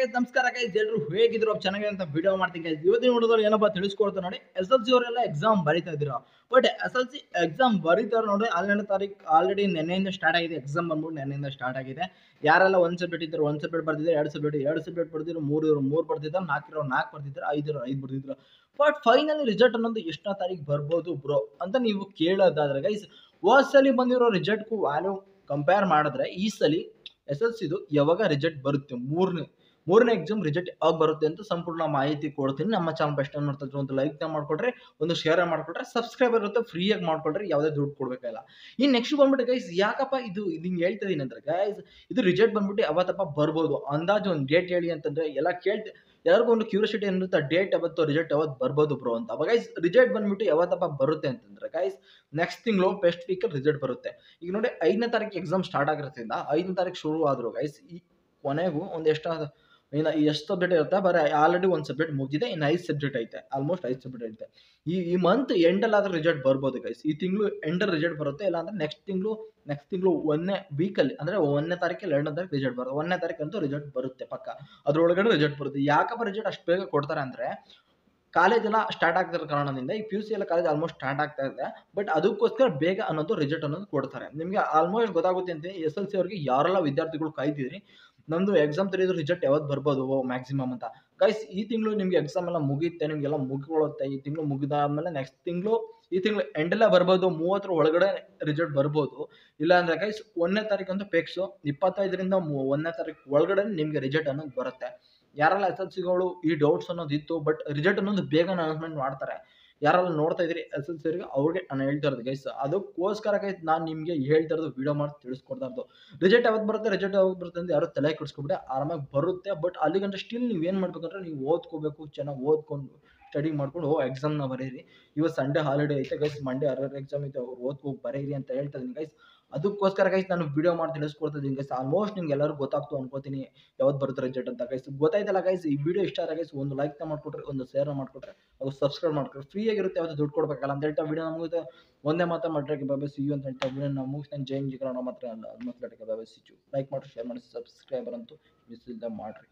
Guys ನಮಸ್ಕಾರ guys ಎಲ್ಲರೂ ಹೇಗಿದ್ರು ಚೆನ್ನಾಗಿ ಅಂತ ವಿಡಿಯೋ ಮಾಡ್ತೀನಿ ಗೈಸ್ ಇವತ್ತಿನ ವಿಡಿಯೋದಲ್ಲಿ ಏನಪ್ಪಾ ತಿಳಿಸ್ಕೊಡ್ತಾರೆ ನೋಡಿ SLC ಅವರೆಲ್ಲ ಎಕ್ಸಾಮ್ ಬರೀತಾ ಇದ್ದೀರಾ ಬಟ್ SLC ಎಕ್ಸಾಮ್ ಬರೀತಾರೆ ನೋಡಿ ಹನ್ನೆರಡನೇ ತಾರೀಕು ಆಲ್ರೆಡಿ ನೆನ್ನೆಯಿಂದ ಸ್ಟಾರ್ಟ್ ಆಗಿದೆ ಎಕ್ಸಾಮ್ ಬಂದ್ಬಿಟ್ಟು ನೆನ್ನೆಯಿಂದ ಸ್ಟಾರ್ಟ್ ಆಗಿದೆ ಯಾರೆಲ್ಲ ಒಂದು ಸಬ್ಜೆಕ್ಟ್ ಇದ್ದಾರೆ ಒಂದು ಸಬ್ಜೆಕ್ಟ್ ಬರ್ತಿದ್ದಾರೆ ಎರಡು ಸಬ್ಜೆಕ್ಟ್ ಬರ್ತಿದ್ರು ಮೂರು ಬರ್ತಿದ್ದಾರೆ ನಾಲ್ಕು ಬರ್ತಿದ್ದಾರೆ ಐದು ಬರ್ತಿದ್ರು ಬಟ್ ಫೈನಲಿ ರಿಸಲ್ಟ್ ಅನ್ನೋದು ಎಷ್ಟನೇ ತಾರೀಕು ಬರ್ಬೋದು ಬ್ರೋ ಅಂತ ನೀವು ಕೇಳೋದಾದ್ರೆ ಗೈಸ್ ಹೋದ ಸಲ ಬಂದಿರೋ ರಿಸಲ್ಟ್ಗೂ ವ್ಯಾಲ್ಯೂ ಕಂಪೇರ್ ಮಾಡಿದ್ರೆ ಈ ಸಲ SLCದು ಯಾವಾಗ ರಿಸಲ್ಟ್ ಬರುತ್ತೆ ಮೂರನೇ ಎಕ್ಸಾಮ್ ರಿಸಲ್ಟ್ ಯಾವಾಗ ಬರುತ್ತೆ ಅಂತ ಸಂಪೂರ್ಣ ಮಾಹಿತಿ ಕೊಡ್ತೀನಿ. ನಮ್ಮ ಚಾನಲ್ ಬೆಸ್ಟ್ ಮಾಡ್ತಿದ್ರು ಒಂದು ಲೈಕ್ ಮಾಡ್ಕೊಟ್ರೆ ಒಂದು ಶೇರ್ ಮಾಡ್ಕೊಟ್ರೆ ಸಬ್ಸ್ಕ್ರೈಬರ್ ಇರುತ್ತೆ ಫ್ರೀಯಾಗಿ ಮಾಡ್ಕೊಳ್ರಿ ಯಾವುದೇ ದುಡ್ಡು ಕೊಡ್ಬೇಕಲ್ಲ. ಈ ನೆಕ್ಸ್ಟ್ ಬಂದ್ಬಿಟ್ಟು ಗೈಸ್ ಯಾಕಪ್ಪ ಇದು ಹಿಂಗೆ ಹೇಳ್ತಾ ಇದೀನಿ ಅಂದ್ರೆ ಗೈಸ್ ಇದು ರಿಸಲ್ಟ್ ಬಂದ್ಬಿಟ್ಟು ಯಾವತ್ತಪ್ಪ ಬರ್ಬೋದು ಅಂದಾಜು ಒಂದು ಡೇಟ್ ಹೇಳಿ ಅಂತಂದ್ರೆ ಎಲ್ಲರಿಗೂ ಒಂದು ಕ್ಯೂರಿಯಾಸಿಟಿ ಇರುತ್ತೆ ಡೇಟ್ ಯಾವತ್ತು ರಿಸಲ್ಟ್ ಯಾವತ್ತು ಬರ್ಬೋದು ಬ್ರೋ ಅಂತ. ಗೈಸ್ ರಿಸಲ್ಟ್ ಬಂದ್ಬಿಟ್ಟು ಯಾವತ್ತಪ್ಪ ಬರುತ್ತೆ ಅಂತಂದ್ರೆ ಗೈಸ್ ನೆಕ್ಸ್ಟ್ ತಿಂಗಳು ಬೆಸ್ಟ್ ವೀಕಲ್ಲಿ ರಿಸಲ್ಟ್ ಬರುತ್ತೆ. ಈಗ ನೋಡಿ 5ನೇ ತಾರೀಕು ಎಕ್ಸಾಮ್ ಸ್ಟಾರ್ಟ್ ಆಗಿರೋದ್ರಿಂದ 5ನೇ ತಾರೀಕು ಶುರು ಆದ್ರು ಗೈಸ್ ಈ ಕೊನೆಗೂ ಒಂದು ಎಷ್ಟು ಸಬ್ಜೆಕ್ಟ್ ಇರುತ್ತೆ ಬರೀ ಆಲ್ರೆಡಿ ಒಂದು ಸಬ್ಜೆಕ್ಟ್ ಮುಗಿದಿದೆ ಇನ್ನು 5 ಸಬ್ಜೆಕ್ಟ್ ಐತೆ ಆಲ್ಮೋಸ್ಟ್ 5 ಸಬ್ಜೆಕ್ಟ್ ಐತೆ. ಈ ಮಂತ್ ಎಂಡಲ್ಲಾದ್ರೆ ರಿಸಲ್ಟ್ ಬರ್ಬೋದು ಗೈಸ್. ಈ ತಿಂಗಳು ಎಂಡರ್ ರಿಸಲ್ಟ್ ಬರುತ್ತೆ ಇಲ್ಲ ಅಂದ್ರೆ ನೆಕ್ಸ್ಟ್ ತಿಂಗಳು 1ನೇ ವೀಕಲ್ಲಿ ಅಂದ್ರೆ 1ನೇ ತಾರೀಕಲ್ಲಿ 2ನೇ ತಾರೀಕು ರಿಸಲ್ಟ್ ಬರುತ್ತೆ. 1ನೇ ತಾರೀಕಂತೂ ರಿಸಲ್ಟ್ ಬರುತ್ತೆ ಪಕ್ಕ ಅದ್ರೊಳಗಡೆ ರಿಸಲ್ಟ್ ಬರುತ್ತೆ. ಯಾಕಪ್ಪ ರಿಸಲ್ಟ್ ಅಷ್ಟು ಬೇಗ ಕೊಡ್ತಾರೆ ಅಂದ್ರೆ ಕಾಲೇಜ್ ಎಲ್ಲ ಸ್ಟಾರ್ಟ್ ಆಗ್ತಿರೋ ಕಾರಣದಿಂದ ಈ PUC ಎಲ್ಲ ಕಾಲೇಜ್ ಆಲ್ಮೋಸ್ಟ್ ಸ್ಟಾರ್ಟ್ ಆಗ್ತಾ ಇದೆ ಬಟ್ ಅದಕ್ಕೋಸ್ಕರ ಬೇಗ ಅನ್ನೋದು ರಿಸಲ್ಟ್ ಅನ್ನೋದು ಕೊಡ್ತಾರೆ. ನಿಮಗೆ ಆಲ್ಮೋಸ್ಟ್ ಗೊತ್ತಾಗುತ್ತೆ ಅಂತ SLC ಅವ್ರಿಗೆ ಯಾರೆಲ್ಲ ವಿದ್ಯಾರ್ಥಿಗಳು ಕಾಯ್ತಿದ್ರಿ ನಮ್ದು ಎಕ್ಸಾಮ್ ತೆರೆಯೋದು ರಿಸಲ್ಟ್ ಯಾವತ್ತು ಬರ್ಬೋದು ಮ್ಯಾಕ್ಸಿಮಮ್ ಅಂತ. ಗೈಸ್ ಈ ತಿಂಗಳು ನಿಮ್ಗೆ ಎಕ್ಸಾಮ್ ಎಲ್ಲ ಮುಗಿಯುತ್ತೆ ನಿಮಗೆಲ್ಲ ಮುಗಿಕೊಳ್ಳುತ್ತೆ. ಈ ತಿಂಗಳು ಮುಗಿದಾದ್ಮೇಲೆ ನೆಕ್ಸ್ಟ್ ತಿಂಗಳು ಈ ತಿಂಗಳು ಎಂಡೆಲ್ಲ ಬರ್ಬೋದು 30ರ ಒಳಗಡೆ ರಿಸಲ್ಟ್ ಬರ್ಬೋದು. ಇಲ್ಲ ಅಂದ್ರೆ ಗೈಸ್ 1ನೇ ತಾರೀಕು ಫಿಕ್ಸು 25ರಿಂದ 1ನೇ ತಾರೀಕು ಒಳಗಡೆ ನಿಮ್ಗೆ ರಿಸಲ್ಟ್ ಅನ್ನೋದು ಬರುತ್ತೆ. ಯಾರೆಲ್ಲ SLCಗಳು ಈ ಡೌಟ್ಸ್ ಅನ್ನೋದು ಇತ್ತು ಬಟ್ ರಿಸಲ್ಟ್ ಅನ್ನೋದು ಬೇಗ ಅನೌನ್ಸ್ಮೆಂಟ್ ಮಾಡ್ತಾರೆ. ಯಾರೆಲ್ಲ ನೋಡ್ತಾ ಇದ್ರಿ SLC ಅವರಿಗೆ ಅವ್ರಿಗೆ ನಾನು ಹೇಳ್ತಾ ಇರೋದು ಗೈಸ್ ಅದಕ್ಕೋಸ್ಕರ ಗೈಸ್ ನಾನು ನಿಮಗೆ ಹೇಳ್ತಾ ಇರೋದು ವಿಡಿಯೋ ಮಾಡಿ ತಿಳಿಸ್ಕೊಡ್ತಾ ಇರೋದು. ರಿಸಲ್ಟ್ ಯಾವತ್ತು ಬರುತ್ತೆ ಅಂತ ಯಾರು ತಲೆ ಕೆಡಿಸ್ಕೊಬಿಟ್ಟೆ ಆರಾಮಾಗಿ ಬರುತ್ತೆ. ಬಟ್ ಅಲ್ಲಿಗಂಟ ಸ್ಟಿಲ್ ನೀವು ಏನು ಮಾಡ್ಬೇಕಂದ್ರೆ ನೀವು ಓದ್ಕೋಬೇಕು, ಚೆನ್ನಾಗಿ ಓದ್ಕೊಂಡು ಸ್ಟಡಿ ಮಾಡ್ಕೊಂಡು ಎಕ್ಸಾಮ್ನ ಬರೀರಿ. ಇವತ್ತು ಸಂಡೇ ಹಾಲಿಡೇ ಐತೆ ಗೈಸ್, ಮಂಡೇ ಎಕ್ಸಾಮ್ ಐತೆ ಅವ್ರು ಓದ್ಕೋಗಿ ಬರೀರಿ ಅಂತ ಹೇಳ್ತಾ ಇದೀನಿ ಗೈಸ್. ಅದಕ್ಕೋಸ್ಕರ ಗೈಸ್ ನಾನು ವಿಡಿಯೋ ಮಾಡಿ ತಿಳಿಸ್ಕೊಡ್ತಾ ಇದ್ದೀನಿ ಗೈಸ್. ಆಲ್ಮೋಸ್ಟ್ ನಿಮ್ಗೆ ಎಲ್ಲರೂ ಗೊತ್ತಾಗ್ತು ಅನ್ಕೋತೀನಿ ಯಾವತ್ತು ಬರುತ್ತೆ ರಿಸಲ್ಟ್ ಅಂತ ಗೈಸ್. ಗೊತ್ತಾಯ್ತಲ್ಲ ಗೈಸ್, ಈ ವಿಡಿಯೋ ಇಷ್ಟ ಆದ್ರೆ ಗೈಸ್ ಒಂದು ಲೈಕ್ ಮಾಡ್ಕೊಟ್ರೆ ಒಂದು ಶೇರ್ ಮಾಡ್ಕೊಟ್ರೆ ಅದು ಸಬ್ಸ್ಕ್ರೈಬ್ ಮಾಡ್ಕೊಟ್ರೆ ಫ್ರೀ ಆಗಿರುತ್ತೆ ಯಾವ್ದು ದುಡ್ಡು ಕೊಡ್ಬೇಕಲ್ಲ ಅಂತ ಹೇಳ್ತಾ ವಿಡಿಯೋ ಮುಗಿದ ಒಂದೇ ಮಾತ್ರ ಮಾಡ್ರೆ ಬಾಬಾ ಸಿ ಯು ಅಂತ ಹೇಳ್ತಾ ವಿಡಿಯೋ ನಾವು ಮುಗಿಸ್ತಾನೆ. ಜೈ ಹಿಂದ್ ಕನ್ನಡ ಮಾತ್ರ ಅಲ್ಲ ಬಾಬಾ ಸಿ ಯು. ಲೈಕ್ ಮಾಡಿ ಶೇರ್ ಮಾಡಿ ಸಬ್ಸ್ಕ್ರೈಬರ್ ಅಂತೂ ಮಿಸ್ ಇಲ್ಲದೆ ಮಾಡ್ರಿ.